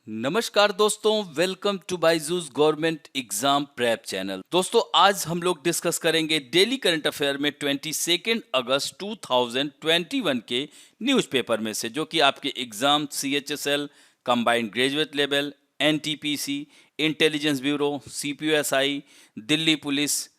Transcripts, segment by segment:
नमस्कार दोस्तों, welcome to Byju's government exam prep channel. दोस्तों, आज हम लोग डिस्कस करेंगे डेली करंट अफेयर में 22 अगस्त 2021 के न्यूज़पेपर में से, जो कि आपके exam CHSL, combined graduate level, NTPC, intelligence bureau, CPUSI, Delhi police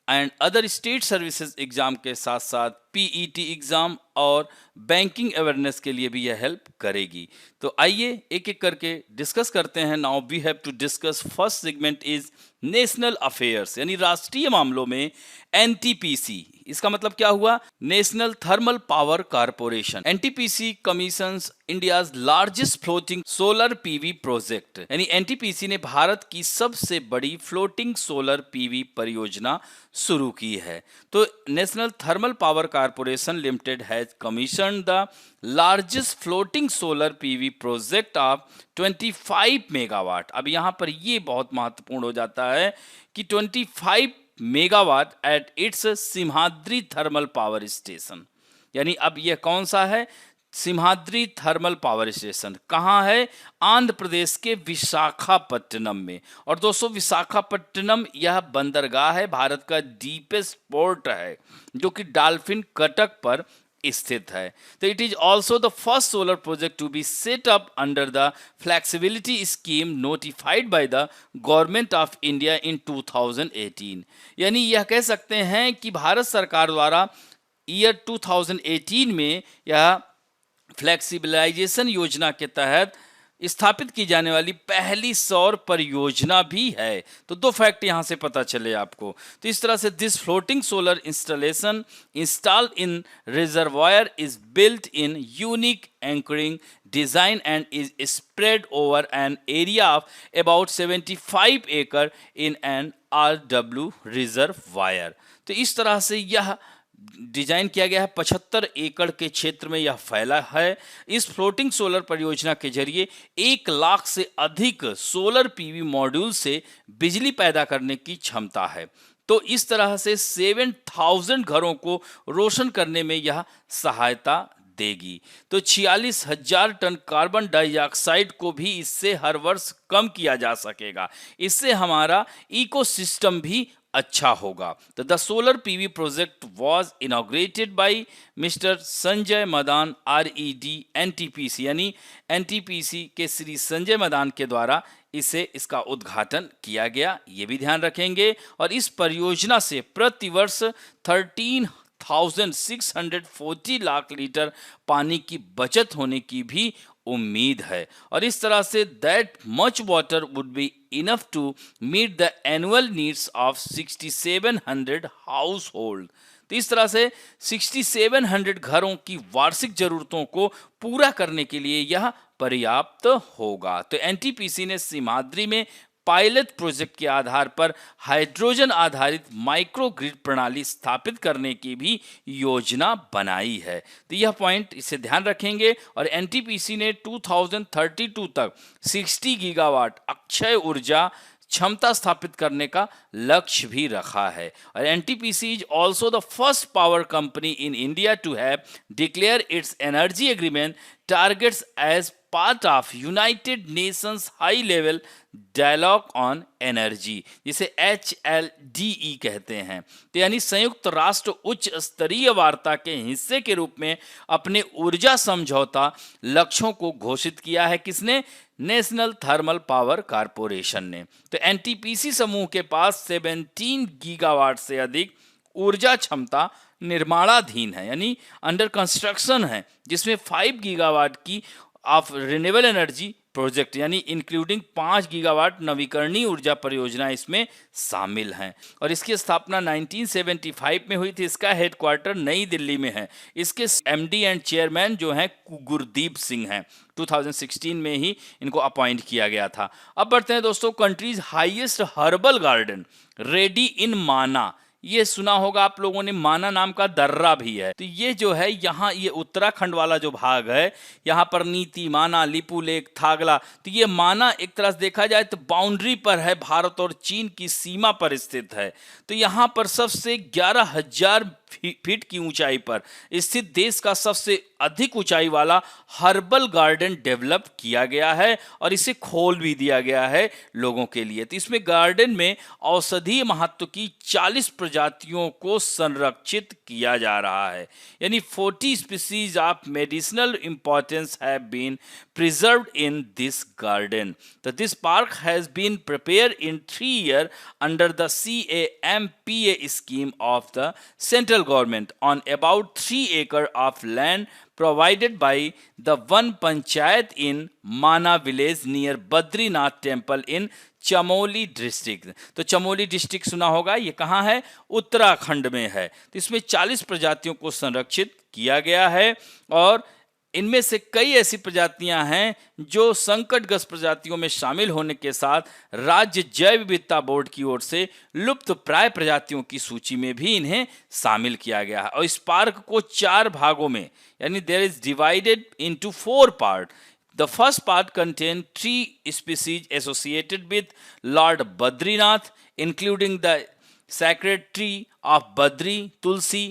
and other state services exam के साथ साथ PET एग्जाम और बैंकिंग अवेयरनेस के लिए भी यह हेल्प करेगी। तो आइए एक एक करके डिस्कस करते हैं। Now we have to discuss first segment is national affairs, यानी राष्ट्रीय मामलों में NTPC। इसका मतलब क्या हुआ? National thermal power corporation. NTPC commissions India's largest floating solar PV project, यानी NTPC ने भारत की सबसे बड़ी फ्लोटिंग सोलर PV परियोजना शुरू की है। तो national thermal power corporation limited has commissioned the largest floating solar PV project of 25 megawatt. अब यहाँ पर ये बहुत महत्वपूर्ण हो जाता है कि 25 megawatt at its Simhadri thermal power station. यानी अब यह कौन सा है? सिम्हाद्री थर्मल पावर स्टेशन कहाँ है? आंध्र प्रदेश के विशाखापट्टनम में। और दोस्तों, विशाखापट्टनम यह बंदरगाह है, भारत का डीपेस्ट पोर्ट है, जो कि डॉल्फिन कटक पर स्थित है। तो it is also the first solar project to be set up under the flexibility scheme notified by the government of India in 2018। यानी यह कह सकते हैं कि भारत सरकार द्वारा ईयर 2018 में यह फ्लेक्सिबिलाइजेशन योजना के तहत स्थापित की जाने वाली पहली सौर परियोजना भी है। तो दो फैक्ट यहां से पता चले आपको। तो इस तरह से this floating solar installation installed in reservoir is built in unique anchoring design and is spread over an area of about 75 acre in an RW reservoir। तो इस तरह से यह डिजाइन किया गया है। 75 एकड़ के क्षेत्र में यह फैला है। इस फ्लोटिंग सोलर परियोजना के जरिए 1 लाख से अधिक सोलर PV मॉड्यूल से बिजली पैदा करने की क्षमता है। तो इस तरह से 7000 घरों को रोशन करने में यह सहायता देगी। तो 46,000 टन कार्बन डाइऑक्साइड को भी इससे हर वर्ष कम किया जा सकेगा। इससे हमारा इकोसिस्टम भी अच्छा होगा। तो the solar PV project was inaugurated by mister Sanjay Madan RED NTPC, यानी NTPC के श्री संजय मदान के द्वारा इसका उद्घाटन किया गया। ये भी ध्यान रखेंगे। और इस परियोजना से प्रतिवर्ष 13,640 लाख लीटर पानी की बचत होने की भी उम्मीद है। और इस तरह से that much water would be enough to meet the annual needs of 6700 household. तो इस तरह से 6700 घरों की वार्षिक जरूरतों को पूरा करने के लिए यह पर्याप्त होगा। तो NTPC ने सिम्हाद्री में पायलट प्रोजेक्ट के आधार पर हाइड्रोजन आधारित माइक्रो ग्रिड प्रणाली स्थापित करने की भी योजना बनाई है। तो यह पॉइंट इसे ध्यान रखेंगे। और NTPC ने 2032 तक 60 गीगावाट अक्षय ऊर्जा क्षमता स्थापित करने का लक्ष्य भी रखा है। और NTPC is also the first power company in India to have declare its energy agreement targets as part of united nations high level dialogue on energy, जिसे HLDE कहते हैं। तो यानी संयुक्त राष्ट्र उच्च स्तरीय वार्ता के हिस्से के रूप में अपने ऊर्जा समझौता लक्ष्यों को घोषित किया है। किसने? नेशनल थर्मल पावर कारपोरेशन ने। तो NTPC समूह के पास 17 गीगावाट से अधिक ऊर्जा क्षमता निर्माणाधीन है, यानी अंडर कंस्ट्रक्शन है, जिसमें 5 गीगावाट की ऑफ रिन्यूएबल एनर्जी प्रोजेक्ट, यानी इंक्लूडिंग 5 गीगावाट नवीकरणीय ऊर्जा परियोजना इसमें शामिल हैं। और इसकी स्थापना 1975 में हुई थी। इसका हेडक्वार्टर नई दिल्ली में है। इसके MD एंड चेयरमैन जो हैं गुरदीप सिंह हैं। 2016 में ही इनको अपॉइंट किया गया था। अब बढ़ते हैं दोस्तों, countries highest herbal garden ready in माना। ये सुना होगा आप लोगों ने, माना नाम का दर्रा भी है। तो ये जो है यहाँ, ये उत्तराखंड वाला जो भाग है, यहाँ पर नीति, माना, लिपुलेख, थागला। तो ये माना एक तरह से देखा जाए तो बाउंड्री पर है, भारत और चीन की सीमा पर स्थित है। तो यहाँ पर सबसे 11,000 फीट की ऊंचाई पर स्थित देश का सबसे अधिक ऊंचाई वाला हर्बल गार्डन डेवलप किया गया है और इसे खोल भी दिया गया है लोगों के लिए। तो इसमें गार्डन में औषधीय महत्व की 40 प्रजातियों को संरक्षित किया जा रहा है, यानी 40 species of medicinal importance have been preserved in this garden. So this park has been prepared in 3 years under the CAMPA scheme of the central government on about 3 acres of land provided by the one panchayat in Mana village near Badrinath temple in Chamoli district. तो Chamoli district सुना होगा, ये कहाँ है? उत्तराखंड में है। तो इसमें 40 प्रजातियों को संरक्षित किया गया है और इनमें से कई ऐसी प्रजातियां हैं जो संकटग्रस्त प्रजातियों में शामिल होने के साथ राज्य जैव विविधता बोर्ड की ओर से लुप्त प्राय प्रजातियों की सूची में भी इन्हें शामिल किया गया है। और इस पार्क को 4 भागों में, यानी there is divided into 4 part. The first part contains 3 species associated with Lord Badrinath, including the sacred tree of Badri, Tulsi,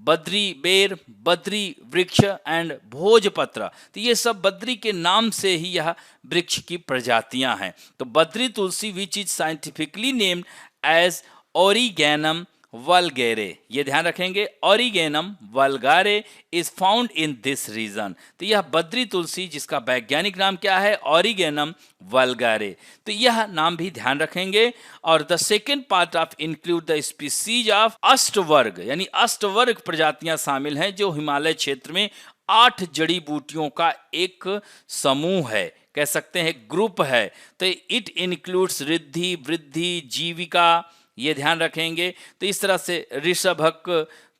Badri बेर, बद्री वृक्ष एंड भोजपत्र। तो ये सब बद्री के नाम से ही यह वृक्ष की प्रजातियां हैं। तो Badri tulsi which is scientifically named as origanum vulgare, ये ध्यान रखेंगे, origanum vulgare is found in this region. तो यह बद्री तुलसी जिसका वैज्ञानिक नाम क्या है? ओरिगैनम वल्गारे। तो यह नाम भी ध्यान रखेंगे। और the second part of include the species of अष्टवर्ग, यानी अष्टवर्ग प्रजातियां शामिल हैं जो हिमालय क्षेत्र में 8 जड़ी बूटियों का एक समूह है, कह सकते हैं ग्रुप है। तो इट इंक्लूड्स रिद्धि, वृद्धि, जीविका, ये ध्यान रखेंगे। तो इस तरह से ऋषभक,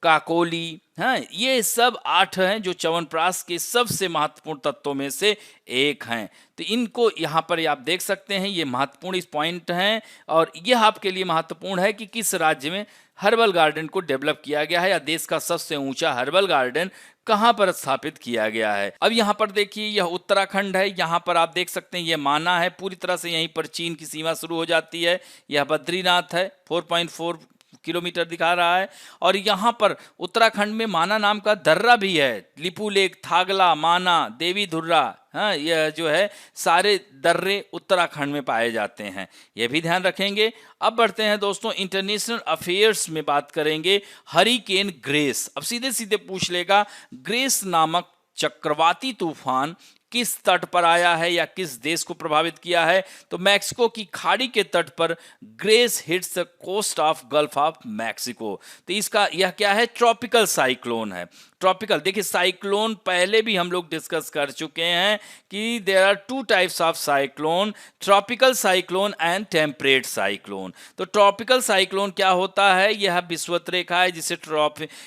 काकोली, हाँ, ये सब 8 हैं जो च्यवनप्राश के सबसे महत्वपूर्ण तत्वों में से एक हैं। तो इनको यहाँ पर आप देख सकते हैं, ये महत्वपूर्ण इस पॉइंट हैं। और यह आपके लिए महत्वपूर्ण है कि किस राज्य में हर्बल गार्डन को डेवलप किया गया है या देश का सबसे ऊंचा हर्बल गार्डन कहां पर स्थापित किया गया है। अब यहां पर देखिए, यह उत्तराखंड है। यहां पर आप देख सकते हैं यह माना है, पूरी तरह से यहीं पर चीन की सीमा शुरू हो जाती है। यह बद्रीनाथ है, 4.4 किलोमीटर दिखा रहा है। और यहाँ पर उत्तराखंड में माना नाम का दर्रा भी है, लिपू लेक, थागला, माना, देवी धुर्रा, हाँ, यह जो है सारे दर्रे उत्तराखंड में पाए जाते हैं, यह भी ध्यान रखेंगे। अब बढ़ते हैं दोस्तों, इंटरनेशनल अफेयर्स में बात करेंगे हरिकेन ग्रेस। अब सीधे सीधे पूछ लेगा, ग्रेस नामक चक्रवाती तूफान किस तट पर आया है या किस देश को प्रभावित किया है? तो मैक्सिको की खाड़ी के तट पर Grace hits the coast of Gulf of Mexico. तो इसका यह क्या है? ट्रॉपिकल साइक्लोन है। ट्रॉपिकल, देखिए साइक्लोन पहले भी हम लोग डिस्कस कर चुके हैं कि there are 2 types of cyclone, tropical cyclone and temperate cyclone. तो ट्रॉपिकल साइक्लोन क्या होता है? यह विषुवत रेखा है जिसे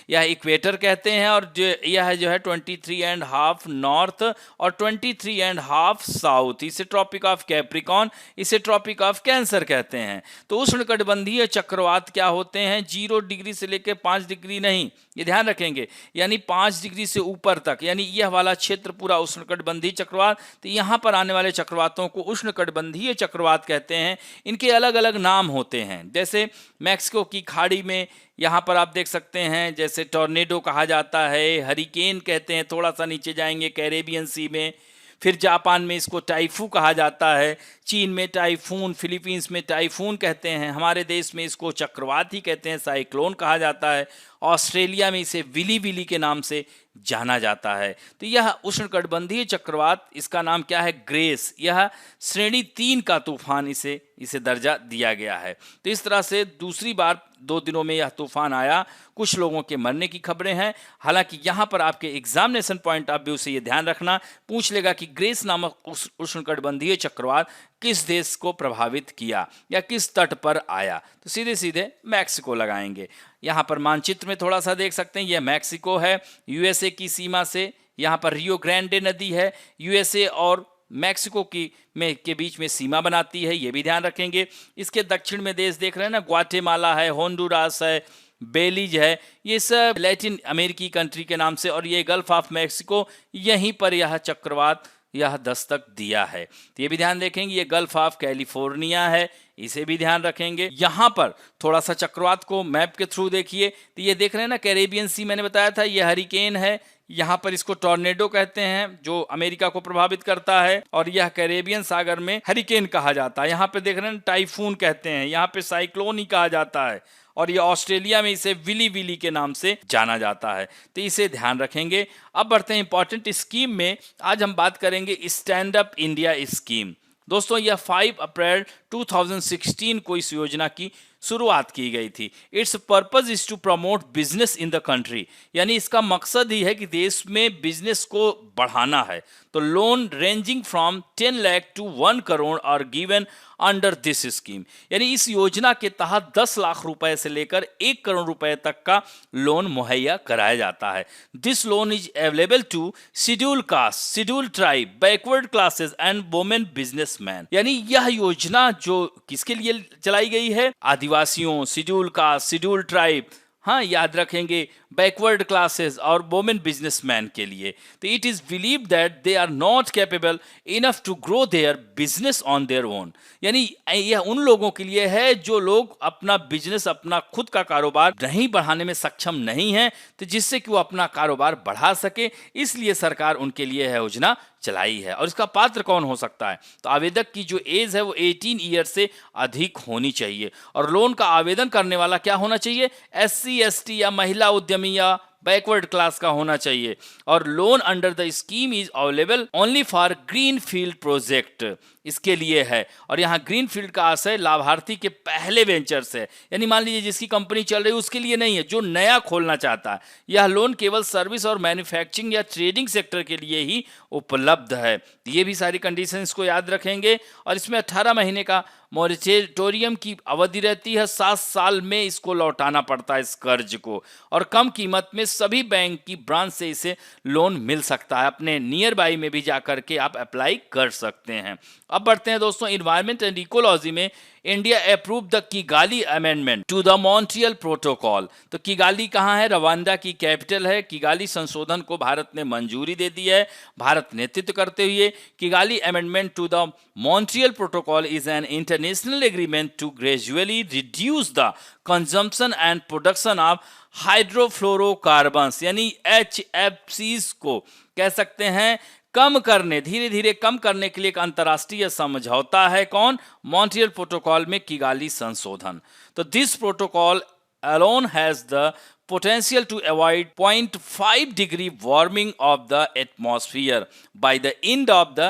यह इक्वेटर कहते हैं, और यह जो है 23.5 नॉर्थ और 23.5 साउथ, इसे ट्रॉपिक ऑफ कैप्रिकॉन, इसे ट्रॉपिक ऑफ कैंसर कहते हैं। तो उष्णकटिबंधीय चक्रवात क्या होते हैं? 0 डिग्री से लेकर 5 डिग्री नहीं, ये ध्यान रखेंगे, यानी 5 डिग्री से ऊपर तक, यानी यह वाला क्षेत्र पूरा उष्णकटिबंधीय चक्रवात। तो यहाँ पर आने वाले चक्रवातों को उष्णकटिबंधीय चक्रवात कहते हैं। इनके अलग अलग नाम होते हैं, जैसे मैक्सिको की खाड़ी में यहाँ पर आप देख सकते हैं, जैसे टॉर्नेडो कहा जाता है, हरिकेन कहते हैं, थोड़ा सा नीचे जाएंगे कैरेबियन सी में। फिर जापान में इसको टाइफू कहा जाता है, चीन में टाइफून, फिलीपींस में टाइफून कहते हैं, हमारे देश में इसको चक्रवात ही कहते हैं, साइक्लोन कहा जाता है। ऑस्ट्रेलिया में इसे विली विली के नाम से जाना जाता है। तो यह उष्णकटिबंधीय चक्रवात, इसका नाम क्या है? ग्रेस। यह श्रेणी 3 का तूफान इसे दर्जा दिया गया है। तो इस तरह से दूसरी बार 2 दिनों में यह तूफान आया, कुछ लोगों के मरने की खबरें हैं। हालांकि यहाँ पर आपके एग्जामिनेशन पॉइंट ऑफ व्यू से ये ध्यान रखना, पूछ लेगा कि ग्रेस नामक उष्णकटिबंधीय चक्रवात किस देश को प्रभावित किया या किस तट पर आया? तो सीधे सीधे मैक्सिको लगाएंगे। यहाँ पर मानचित्र में थोड़ा सा देख सकते हैं, यह मैक्सिको है, यूएसए की सीमा से यहाँ पर रियो ग्रांडे नदी है, यूएसए और मैक्सिको के बीच में सीमा बनाती है, ये भी ध्यान रखेंगे। इसके दक्षिण में देश देख रहे हैं ना, ग्वाटेमाला है, होंडुरास है, बेलीज है, ये सब लैटिन अमेरिकी कंट्री के नाम से, और ये गल्फ ऑफ मैक्सिको, यहीं पर यह चक्रवात यह दस्तक दिया है। तो ये भी ध्यान रखेंगे, ये गल्फ ऑफ कैलिफोर्निया है, इसे भी ध्यान रखेंगे। यहाँ पर थोड़ा सा चक्रवात को मैप के थ्रू देखिए, तो ये देख रहे हैं ना कैरेबियन सी, मैंने बताया था ये हरिकेन है, यहाँ पर इसको टॉर्नेडो कहते हैं जो अमेरिका को प्रभावित करता है, और यह कैरेबियन सागर में हरिकेन कहा जाता है। यहाँ पे देख रहे हैं टाइफून कहते हैं, यहाँ पे साइक्लोन ही कहा जाता है, और ये ऑस्ट्रेलिया में इसे विली विली के नाम से जाना जाता है। तो इसे ध्यान रखेंगे। अब बढ़ते हैं इंपॉर्टेंट स्कीम में। आज हम बात करेंगे स्टैंड अप इंडिया स्कीम। दोस्तों यह 5 अप्रैल 2016 को इस योजना की शुरुआत की गई थी। Its purpose is to promote business in the country, यानी इसका मकसद ही है कि देश में बिजनेस को बढ़ाना है। तो loan ranging from 10 lakh to 1 crore are given under this scheme, यानी इस योजना के तहत 10 लाख रुपए से लेकर 1 करोड़ रुपए तक का लोन मुहैया कराया जाता है। This loan is available to schedule caste, schedule tribe, backward classes and women businessman, यानी यह योजना जो किसके लिए चलाई गई है? आदिवासियों, शेड्यूल कास्ट, शेड्यूल ट्राइब, हाँ याद रखेंगे, बैकवर्ड क्लासेस और वुमेन बिजनेसमैन के लिए। तो it is believe that they are not capable enough to grow their business on their own, यानी यह उन लोगों के लिए है जो लोग अपना बिजनेस, अपना खुद का कारोबार नहीं बढ़ाने में सक्षम नहीं है, तो जिससे कि वो अपना कारोबार बढ़ा सके, इसलिए सरकार उनके लिए यह योजना चलाई है। और इसका पात्र कौन हो सकता है? तो आवेदक की जो एज है वो 18 ईयर से अधिक होनी चाहिए, और लोन का आवेदन करने वाला क्या होना चाहिए? SC ST या महिला उद्यमी या बैकवर्ड क्लास का होना चाहिए। और loan under the scheme is available only for green field project, इसके लिए है। और यहाँ ग्रीन फील्ड का आशय लाभार्थी के पहले वेंचर से, यानी मान लीजिए जिसकी कंपनी चल रही है उसके लिए नहीं है, जो नया खोलना चाहता है। यह लोन केवल सर्विस और मैन्युफैक्चरिंग या ट्रेडिंग सेक्टर के लिए ही उपलब्ध है। ये भी सारी कंडीशंस को याद रखेंगे। और इसमें 18 महीने का मोरेटोरियम की अवधि रहती है, 7 साल में इसको लौटाना पड़ता है इस कर्ज को, और कम कीमत में सभी बैंक की ब्रांच से इसे लोन मिल सकता है। अपने नियर बाई में भी जाकर के आप अप्लाई कर सकते हैं। अब बढ़ते हैं दोस्तों इन्वायरमेंट एंड इकोलॉजी में। India approve the Kigali amendment to the Montreal protocol. तो किगाली कहाँ है? रवांडा की कैपिटल है। किगाली संशोधन को भारत ने मंजूरी दे दी है। भारत नेतृत्व करते हुए Kigali amendment to the Montreal protocol is an international agreement to gradually reduce the consumption and production of hydrofluorocarbons, यानी HFCs को कह सकते हैं कम करने, धीरे धीरे कम करने के लिए एक अंतर्राष्ट्रीय समझौता है। कौन? मॉन्ट्रियल प्रोटोकॉल में किगाली संशोधन। तो this protocol alone has the potential to avoid 0.5 degree warming of the atmosphere by the end of the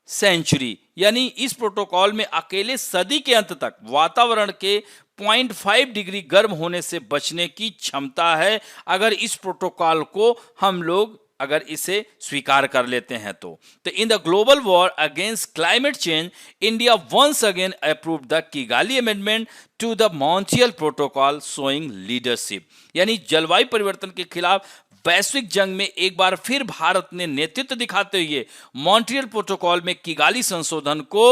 century, यानी इस प्रोटोकॉल में अकेले सदी के अंत तक वातावरण के 0.5 डिग्री गर्म होने से बचने की क्षमता है, अगर इस प्रोटोकॉल को हम लोग अगर इसे स्वीकार कर लेते हैं तो in the global war against climate change India once again approved the Kigali amendment to the Montreal protocol showing leadership, यानी जलवायु परिवर्तन के खिलाफ वैश्विक जंग में एक बार फिर भारत ने नेतृत्व दिखाते हुए मॉन्ट्रियल प्रोटोकॉल में किगाली संशोधन को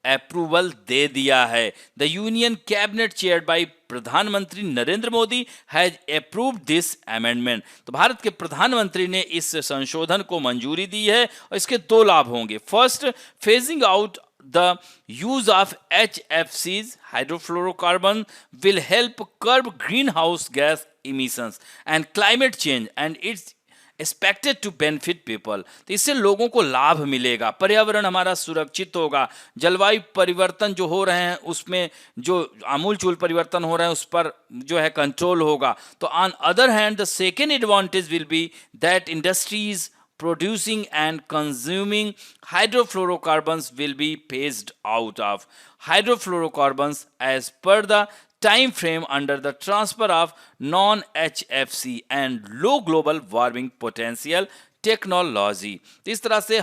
अप्रूवल दे दिया है। The union cabinet chaired by प्रधानमंत्री Narendra Modi has approved this amendment. तो भारत के प्रधानमंत्री ने इस संशोधन को मंजूरी दी है, और इसके 2 लाभ होंगे। First, phasing out the use of HFCs, hydrofluorocarbon, will help curb greenhouse gas emissions and climate change, and it's expected to benefit people। तो इससे लोगों को लाभ मिलेगा, पर्यावरण हमारा सुरक्षित होगा, जलवायु परिवर्तन जो हो रहे हैं उसमें जो आमूलचूल परिवर्तन हो रहे हैं उस पर जो है कंट्रोल होगा। तो on other hand the second advantage will be that industries producing and consuming hydrofluorocarbons will be phased out of hydrofluorocarbons as per the time frame under the transfer of non-HFC and low global warming potential technology. तो इस तरह से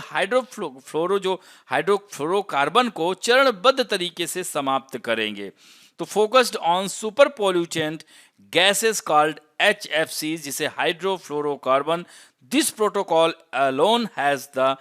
hydrofluorocarbon को चरणबद्ध तरीके से समाप्त करेंगे। तो focused on super pollutant gases called HFCs, जिसे hydrofluorocarbon. This protocol alone has the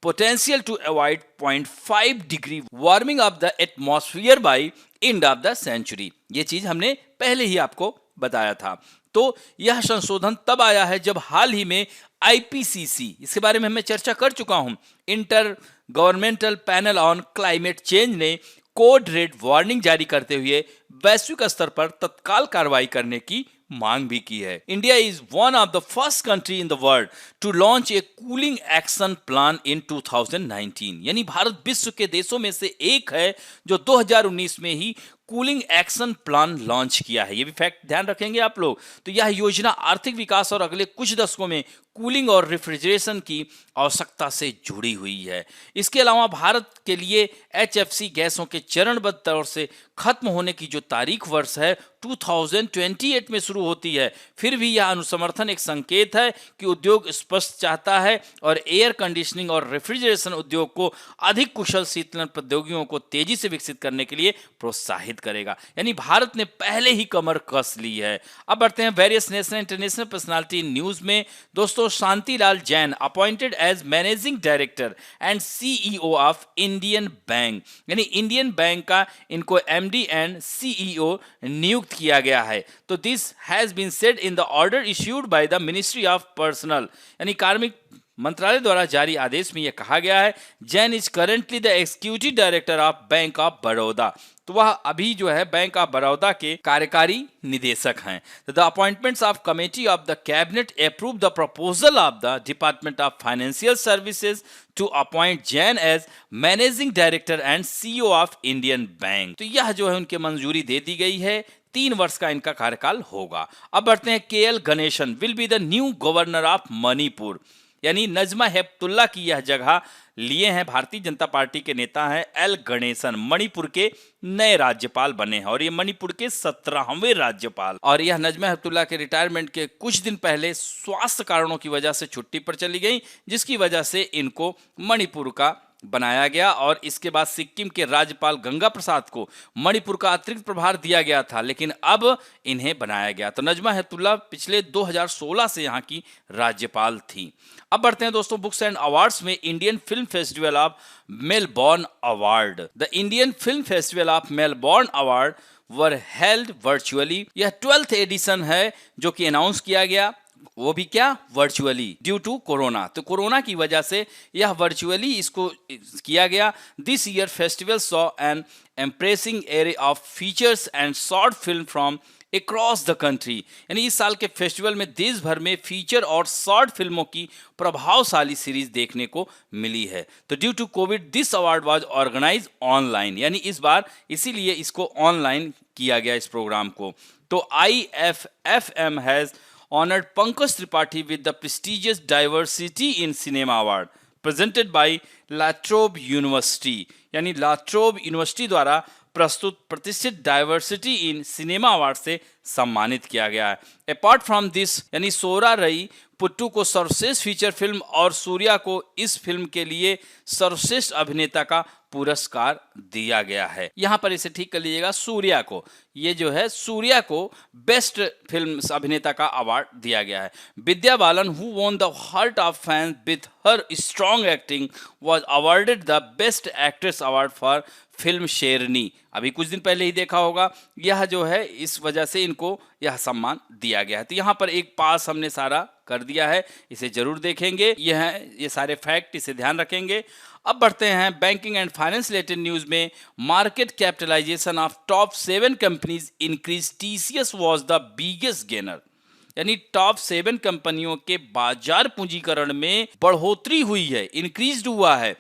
potential to avoid 0.5 degree warming of the atmosphere by end of the century। ये चीज हमने पहले ही आपको बताया था। तो यह संशोधन तब आया है जब हाल ही में आईपीसीसी, इसके बारे में मैं चर्चा कर चुका हूं, inter governmental panel on climate change ने कोड रेड वार्निंग जारी करते हुए वैश्विक स्तर पर तत्काल कार्रवाई करने की मांग भी की है। India is one of the first country in the world to launch a cooling action plan in 2019, यानी भारत विश्व के देशों में से एक है जो 2019 में ही कूलिंग एक्शन प्लान लॉन्च किया है। ये भी फैक्ट ध्यान रखेंगे आप लोग। तो यह योजना आर्थिक विकास और अगले कुछ दशकों में कूलिंग और रेफ्रिजरेशन की आवश्यकता से जुड़ी हुई है। इसके अलावा भारत के लिए एचएफसी गैसों के चरणबद्ध तौर से खत्म होने की जो तारीख वर्ष है 2028 में शुरू होती है। फिर भी यह अनुसमर्थन एक संकेत है कि उद्योग स्पष्ट चाहता है और एयर कंडीशनिंग और रेफ्रिजरेशन उद्योग को अधिक कुशल शीतलन प्रौद्योगिकियों को तेजी से विकसित करने के लिए प्रोत्साहित करेगा। यानी भारत ने पहले ही कमर कस ली है। अब बढ़ते हैं various national international personality news में। दोस्तों, Shantilal Jain appointed as managing director and CEO of Indian bank, यानी इंडियन बैंक का इनको एमडी एंड सीईओ नियुक्त किया गया है। तो this has been said in the order issued by the ministry of personnel, यानी कार्मिक मंत्रालय द्वारा जारी आदेश में यह कहा गया है Jain is currently the executive director of bank of Baroda. तो वह अभी जो है बैंक ऑफ बड़ौदा के कार्यकारी निदेशक हैं। The appointments of committee of the cabinet approve the proposal of the department of financial services to appoint Jain as managing director and CEO of Indian bank. तो यह जो है उनके मंजूरी दे दी गई है। 3 वर्ष का इनका कार्यकाल होगा। अब बढ़ते हैं, KL Ganesan will be the new governor of Manipur, यानी नजमा हेपतुल्ला की यह जगह लिए हैं भारतीय जनता पार्टी के नेता हैं एल गणेशन, मणिपुर के नए राज्यपाल बने हैं और ये मणिपुर के 17वें राज्यपाल। और यह नजमा हेपतुल्ला के रिटायरमेंट के कुछ दिन पहले स्वास्थ्य कारणों की वजह से छुट्टी पर चली गई, जिसकी वजह से इनको मणिपुर का बनाया गया। और इसके बाद सिक्किम के राज्यपाल गंगा प्रसाद को मणिपुर का अतिरिक्त प्रभार दिया गया था, लेकिन अब इन्हें बनाया गया। तो नजमा हेपतुल्ला पिछले 2016 से यहाँ की राज्यपाल थी। अब बढ़ते हैं दोस्तों, बुक्स एंड अवार्ड्स में। Indian film festival of Melbourne award, the Indian film festival of Melbourne award were held virtually. यह 12th एडिशन है जो कि अनाउंस किया गया, वो भी क्या, वर्चुअली, ड्यू टू कोरोना। तो कोरोना की वजह से यह वर्चुअली इसको किया गया। This year festival saw an impressing array of features and short film from across the country, यानी इस साल के फेस्टिवल में देश भर में फीचर और शॉर्ट फिल्मों की प्रभावशाली सीरीज देखने को मिली है। तो due to COVID this award was organize online, यानी इस बार इसीलिए इसको ऑनलाइन किया गया इस प्रोग्राम को। तो IFFM has honored Pankaj Tripathi with the prestigious Diversity in Cinema Award presented by La Trobe University, यानी La Trobe University द्वारा प्रस्तुत प्रतिष्ठित डाइवर्सिटी इन सिनेमा अवार्ड से सम्मानित किया गया है। अपार्ट फ्रॉम दिस, यानी सोरा रई पुट्टू को सर्वश्रेष्ठ फीचर फिल्म और सूर्या को इस फिल्म के लिए सर्वश्रेष्ठ अभिनेता का पुरस्कार दिया गया है। यहां पर इसे ठीक कर लीजिएगा, सूर्या को, ये जो है सूर्या को बेस्ट फिल्म अभिनेता का अवार्ड दिया गया है। Vidya Balan who won the heart of fans with her strong acting was awarded the best actress award for film Sherni. अभी कुछ दिन पहले ही देखा होगा, यह जो है इस वजह से इनको यह सम्मान दिया गया है। तो यहाँ पर एक पास हमने सारा कर दिया है, इसे जरूर देखेंगे। ये सारे फैक्ट, इसे ध्यान रखेंगे। अब बढ़ते हैं banking and finance related news में। Market capitalization of top 7 companies increase, TCS was the biggest gainer, यानी टॉप 7 कंपनियों के बाजार पूंजीकरण में बढ़ोतरी हुई है, इंक्रीज हुआ है।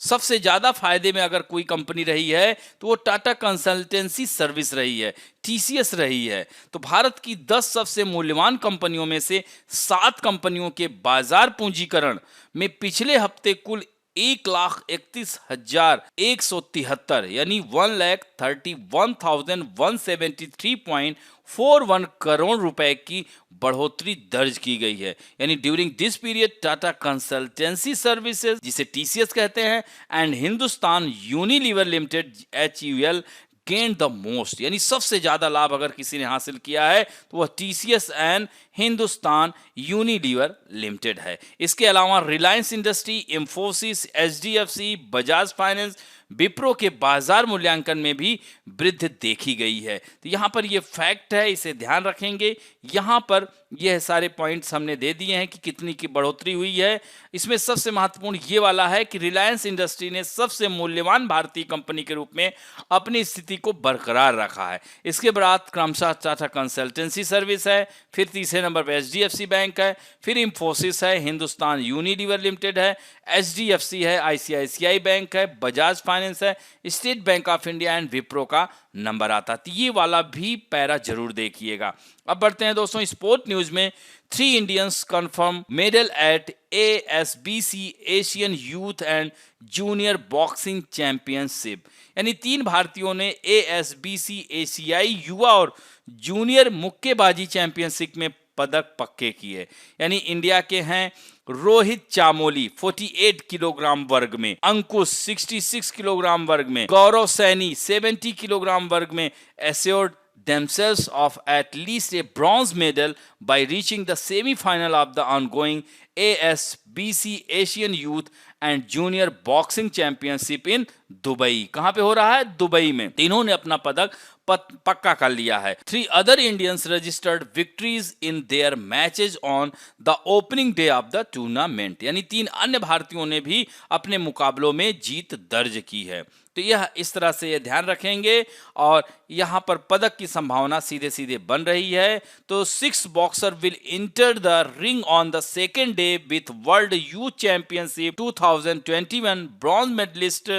सबसे ज्यादा फायदे में अगर कोई कंपनी रही है तो वो टाटा कंसल्टेंसी सर्विस रही है, TCS रही है। तो भारत की 10 सबसे मूल्यवान कंपनियों में से 7 कंपनियों के बाजार पूंजीकरण में पिछले हफ्ते कुल 1,31,173 यानी 1,31,173.41 करोड़ रुपए की बढ़ोतरी दर्ज की गई है। यानी during this period Tata consultancy services, जिसे TCS कहते हैं, and Hindustan Unilever limited HUL gain the most, यानी सबसे ज्यादा लाभ अगर किसी ने हासिल किया है तो वह TCS and Hindustan Unilever limited है। इसके अलावा Reliance industry, Infosys, HDFC, Bajaj finance, Wipro के बाजार मूल्यांकन में भी वृद्धि देखी गई है। तो यहाँ पर ये फैक्ट है, इसे ध्यान रखेंगे। यहाँ पर यह सारे पॉइंट्स हमने दे दिए हैं कि कितनी की बढ़ोतरी हुई है। इसमें सबसे महत्वपूर्ण ये वाला है कि रिलायंस इंडस्ट्री ने सबसे मूल्यवान भारतीय कंपनी के रूप में अपनी स्थिति को बरकरार रखा है। इसके बाद क्रमशः टाटा कंसल्टेंसी सर्विस है, फिर तीसरे नंबर पर एचडीएफसी बैंक है, फिर इंफोसिस है, हिंदुस्तान यूनिलीवर लिमिटेड है, एचडीएफसी है, आईसीआईसीआई बैंक है, बजाज फाइनेंस है, state bank of India and Wipro का नंबर आता है। तो ये वाला भी पैरा जरूर देखिएगा। अब बढ़ते हैं दोस्तों स्पोर्ट न्यूज में। 3 Indians confirm medal at ASBC Asian youth and junior boxing championship, यानी 3 भारतीयों ने एएसबीसी एशियाई युवा और जूनियर मुक्केबाजी चैंपियनशिप में पदक पक्के किए। यानी इंडिया के हैं रोहित चामोली 48 किलोग्राम वर्ग में, अंकुश 66 किलोग्राम वर्ग में, गौरव सैनी 70 किलोग्राम वर्ग में assured themselves of at least a bronze medal by reaching the semi-final of the ongoing ASBC Asian Youth and Junior Boxing Championship in Dubai. कहां पे हो रहा है? दुबई में। तीनों ने अपना पदक पक्का कर लिया है। 3 other Indians registered victories in their matches on the opening day of the tournament, यानी 3 अन्य भारतीयों ने भी अपने मुकाबलों में जीत दर्ज की है। तो यह इस तरह से ये ध्यान रखेंगे और यहां पर पदक की संभावना सीधे सीधे बन रही है। तो 6 boxer will enter the ring on the second day with world youth championship 2021 bronze medalist,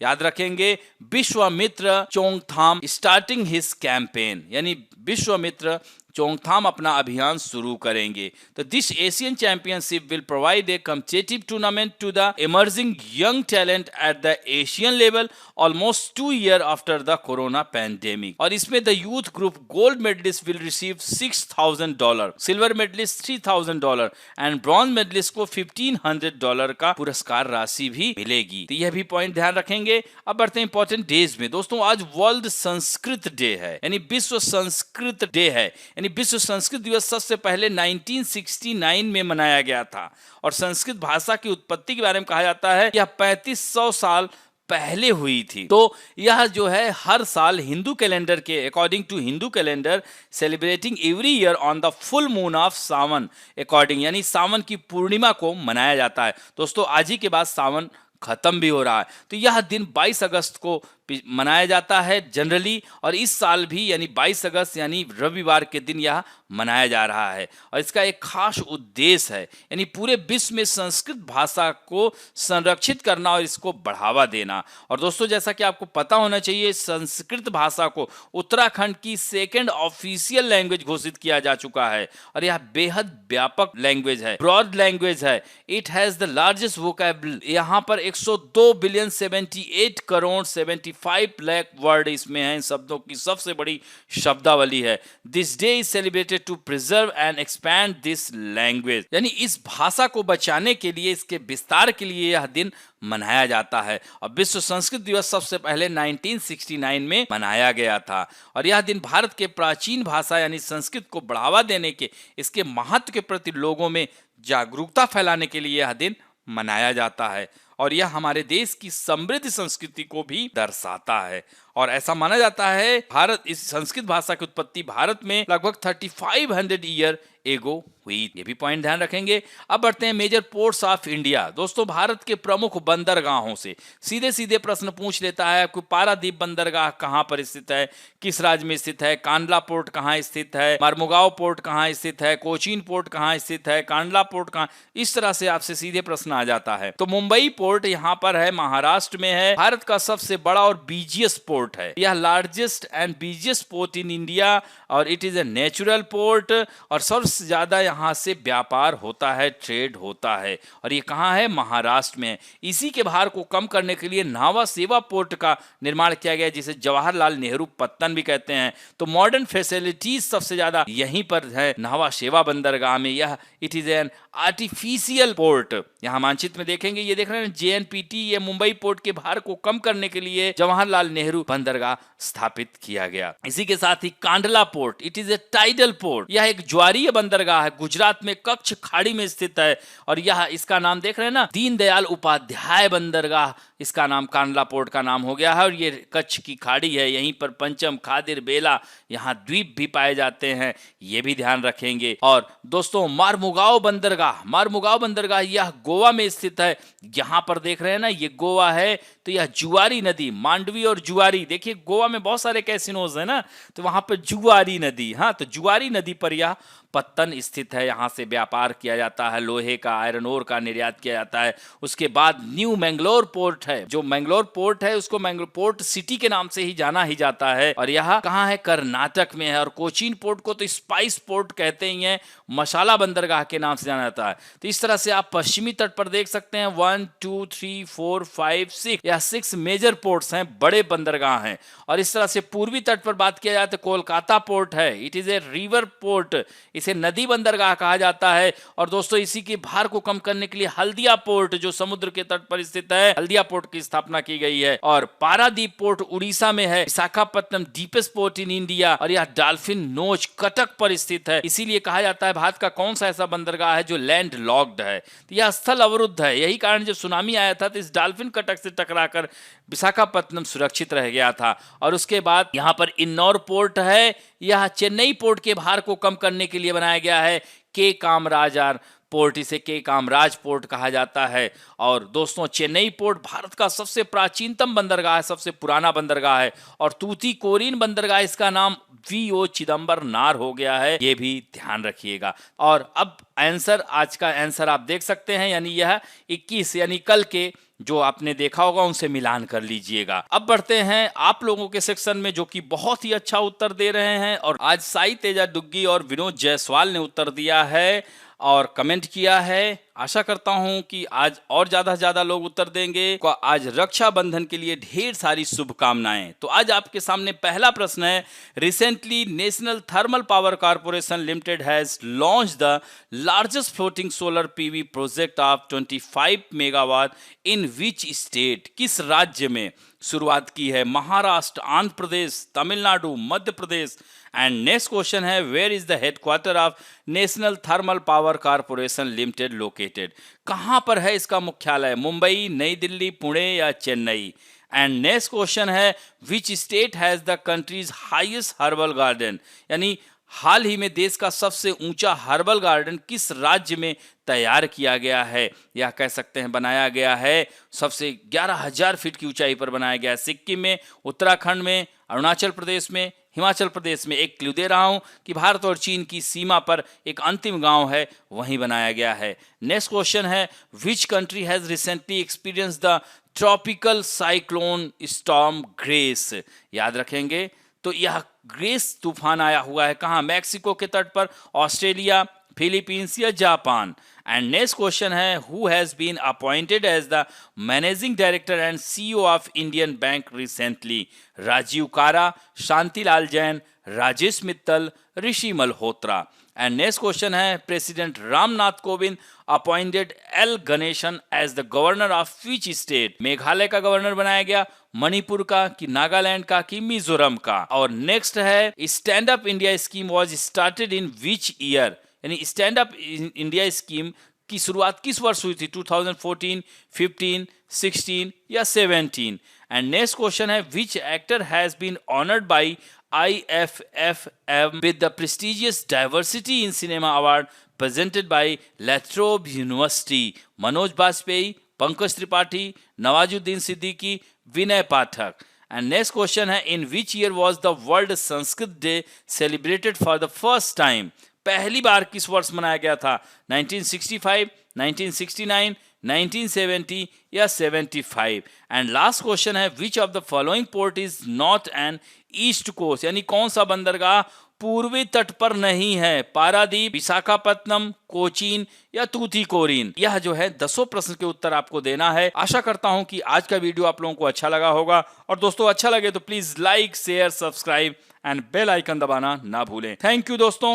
याद रखेंगे, Vishwamitra Chongtham starting his campaign, यानी विश्वामित्र चोंगथाम अपना अभियान शुरू करेंगे। तो this Asian championship will provide a competitive tournament to the emerging young talent at the Asian level almost 2 years after the corona pandemic. और इसमें the youth group gold medalist will receive $6,000, silver medallist $3,000 and bronze medallist को $1,500 का पुरस्कार राशि भी मिलेगी। तो यह भी पॉइंट ध्यान रखेंगे। अब बढ़ते हैं इंपॉर्टेंट डेज में। दोस्तों आज वर्ल्ड संस्कृत डे है, यानी विश्व संस्कृत डे है। यानी विश्व संस्कृत दिवस सबसे पहले 1969 में मनाया गया था और संस्कृत भाषा की उत्पत्ति के बारे में कहा जाता है यह 3500 साल पहले हुई थी। तो यह जो है हर साल हिंदू कैलेंडर के according to Hindu calendar celebrating every year on the full moon of Sawan according, यानी सावन की पूर्णिमा को मनाया जाता है। दोस्तों आज ही के बाद सावन खत्म भी हो रहा है। तो यह दिन 22 अगस्त को मनाया जाता है जनरली, और इस साल भी यानी 22 अगस्त यानी रविवार के दिन यह मनाया जा रहा है। और इसका एक खास उद्देश्य है, यानी पूरे विश्व में संस्कृत भाषा को संरक्षित करना और इसको बढ़ावा देना। और दोस्तों जैसा कि आपको पता होना चाहिए, संस्कृत भाषा को उत्तराखंड की 2nd ऑफिशियल लैंग्वेज घोषित किया जा चुका है और यह बेहद व्यापक लैंग्वेज है, ब्रॉड लैंग्वेज है। It has the largest vocabulary, यहाँ पर 102 बिलियन 78 करोड़ 75 लाख वर्ड इसमें हैं। शब्दों की सबसे बड़ी शब्दावली है। This day is celebrated to preserve and expand this language, यानी इस भाषा को बचाने के लिए, इसके विस्तार के लिए यह दिन मनाया जाता है। और विश्व संस्कृत दिवस सबसे पहले 1969 में मनाया गया था और यह दिन भारत के प्राचीन भाषा यानी संस्कृत को बढ़ावा देने के, इसके महत्व के प्रति लोगों में जागरूकता फैलाने के लिए यह दिन मनाया जाता है। और यह हमारे देश की समृद्ध संस्कृति को भी दर्शाता है। और ऐसा माना जाता है भारत, इस संस्कृत भाषा की उत्पत्ति भारत में लगभग 3500 ईयर एगो हुई। ये भी पॉइंट ध्यान रखेंगे। अब बढ़ते हैं मेजर पोर्ट्स ऑफ इंडिया। दोस्तों भारत के प्रमुख बंदरगाहों से सीधे सीधे प्रश्न पूछ लेता है आपको, पारादीप बंदरगाह कहाँ पर स्थित है, किस राज्य में स्थित है, कांडला पोर्ट कहाँ स्थित है, मरमुगांव पोर्ट कहाँ स्थित है, कोचीन पोर्ट कहाँ स्थित है, कांडला पोर्ट कहाँ, इस तरह से आपसे सीधे प्रश्न आ जाता है। तो मुंबई पोर्ट यहाँ पर है, महाराष्ट्र में है, भारत का सबसे बड़ा और बिजिएस्ट पोर्ट है। यह largest and busiest port in India और it is a natural port और सबसे ज्यादा यहाँ से व्यापार होता है, ट्रेड होता है। और ये कहाँ है? महाराष्ट्र में। इसी के भार को कम करने के लिए नावा सेवा पोर्ट का निर्माण किया गया, जिसे जवाहरलाल नेहरू पत्तन भी कहते हैं। तो मॉडर्न फैसिलिटीज सबसे ज्यादा यहीं पर है, नावा सेवा बंदरगाह में। यह it is an artificial port. यहाँ मानचित्र में देखेंगे, ये देख रहे हैं JNPT ये मुंबई पोर्ट के भार को कम करने के लिए जवाहरलाल नेहरू बंदरगाह स्थापित किया गया। इसी के साथ ही Kandla port, it is a tidal port, यह एक ज्वारीय बंदरगाह है, गुजरात में कच्छ खाड़ी में स्थित है और यह इसका नाम देख रहे हैं ना, दीनदयाल उपाध्याय बंदरगाह, इसका नाम कांडला पोर्ट का नाम हो गया है और ये कच्छ की खाड़ी है। यहीं पर पंचम, खादिर, बेला, यहाँ द्वीप भी पाए जाते हैं, ये भी ध्यान रखेंगे। और दोस्तों मारमुगाओ बंदरगाह यह गोवा में स्थित है। यहाँ पर देख रहे हैं ना, ये गोवा है, तो यह जुआरी नदी, मांडवी और जुआरी, देखिए गोवा में बहुत सारे कैसिनोज है ना, तो वहां पर जुआरी नदी, हाँ, तो जुआरी नदी पर यह पत्तन स्थित है। यहाँ से व्यापार किया जाता है, लोहे का, आयरन ओर का निर्यात किया जाता है। उसके बाद न्यू मैंगलोर पोर्ट है, जो मैंगलोर पोर्ट है उसको मैंगलोर पोर्ट सिटी के नाम से ही जाना ही जाता है और यह कहाँ है, कर्नाटक में है। और कोचीन पोर्ट को तो स्पाइस पोर्ट कहते ही हैं, मसाला बंदरगाह के नाम से जाना जाता है। तो इस तरह से आप पश्चिमी तट पर देख सकते हैं 1 2 3 4 5 6 या 6 मेजर पोर्ट्स हैं, बड़े बंदरगाह हैं। और इस तरह से पूर्वी तट पर बात किया जाए तो कोलकाता पोर्ट है, it is a river port, इसे नदी बंदरगाह कहा जाता है। और दोस्तों इसी के भार को कम करने के लिए हल्दिया पोर्ट, जो समुद्र के तट पर स्थित है, हल्दिया पोर्ट की स्थापना की गई है। और पारादीप पोर्ट उड़ीसा में है। Visakhapatnam deepest port in India और यह डॉल्फिन नोच कटक पर स्थित है। इसीलिए कहा जाता है भारत का कौन सा ऐसा बंदरगाह है जो लैंड लॉक्ड है, तो यह स्थल अवरुद्ध है। यही कारण जब सुनामी आया था तो इस डॉल्फिन कटक से टकराकर विशाखापट्टनम सुरक्षित रह गया था। और उसके बाद यहाँ पर इन्नौर पोर्ट है, यह चेन्नई पोर्ट के भार को कम करने के लिए बनाया गया है। के कामराजार पोर्ट, इसे के कामराज पोर्ट कहा जाता है। और दोस्तों चेन्नई पोर्ट भारत का सबसे प्राचीनतम बंदरगाह है, सबसे पुराना बंदरगाह है। और तूतीकोरिन बंदरगाह, इसका नाम VO चिदंबरनार हो गया है, ये भी ध्यान रखिएगा। और अब आंसर, आज का आंसर आप देख सकते हैं, यानी यह 21 यानी कल के जो आपने देखा होगा उनसे मिलान कर लीजिएगा। अब बढ़ते हैं आप लोगों के सेक्शन में जो कि बहुत ही अच्छा उत्तर दे रहे हैं। और आज साई तेजा डुग्गी और विनोद जायसवाल ने उत्तर दिया है और कमेंट किया है। आशा करता हूं कि आज और ज्यादा से ज्यादा लोग उत्तर देंगे। आज रक्षाबंधन के लिए ढेर सारी शुभकामनाएं। तो आज आपके सामने पहला प्रश्न है, recently national thermal power corporation limited has launch the largest floating solar PV project of 25 megawatt in which state, किस राज्य में शुरुआत की है? Maharashtra, Andhra Pradesh, Tamil Nadu, Madhya Pradesh. And next question है, where is the headquarter of national thermal power corporation limited located? कहां पर है इसका मुख्यालय? मुंबई, नई दिल्ली, पुणे या चेन्नई? एंड नेक्स्ट क्वेश्चन है, which state has the countries highest herbal garden? यानी हाल ही में देश का सबसे ऊंचा हर्बल गार्डन किस राज्य में तैयार किया गया है, या कह सकते हैं बनाया गया है? सबसे 11,000 फीट की ऊंचाई पर बनाया गया है। सिक्किम में, उत्तराखंड में, अरुणाचल प्रदेश में, हिमाचल प्रदेश में। एक क्लू दे रहा हूं कि भारत और चीन की सीमा पर एक अंतिम गांव है, वहीं बनाया गया है। नेक्स्ट क्वेश्चन है, which country has recently experience the tropical cyclone storm grace? याद रखेंगे, तो यह ग्रेस तूफान आया हुआ है कहां? मैक्सिको के तट पर, ऑस्ट्रेलिया, फिलीपींस या जापान? एंड नेक्स्ट क्वेश्चन है, who has been appointed as the managing director and CEO of Indian bank recently? Rajiv Kara, Shantilal Jain, Rajesh Mittal, Rishi Malhotra? And next question है, president Ramnath Kovind appointed L Ganesan as the governor of which state? Meghalaya का governor बनाया गया, मणिपुर का, कि नागालैंड का, कि मिजोरम का? और नेक्स्ट है, stand up India scheme was started in which year? यानी स्टैंड अप इंडिया स्कीम की शुरुआत किस वर्ष हुई थी? 2014, 15, 16 या 17? एंड नेक्स्ट क्वेश्चन है, which actor has been honoured by IFFM with the prestigious Diversity in Cinema Award presented by Latrobe University? Manoj Bajpayee, Pankaj Tripathi, Nawazuddin Siddiqui, Vinay Pathak? And next question है, in which year was the World Sanskrit Day celebrated for the first time? पहली बार किस वर्ष मनाया गया था? 1965, 1969, 1970 या 75? And last question है, which of the following port is not an east coast? यानी कौन सा बंदरगाह पूर्वी तट पर नहीं है? पारादीप, विशाखापट्टनम, कोचीन या तूतीकोरिन? यह जो है 10 प्रश्न के उत्तर आपको देना है। आशा करता हूं कि आज का वीडियो आप लोगों को अच्छा लगा होगा। और दोस्तों अच्छा लगे तो please like, share, subscribe and bell icon दबाना ना भूलें। थैंक यू दोस्तों।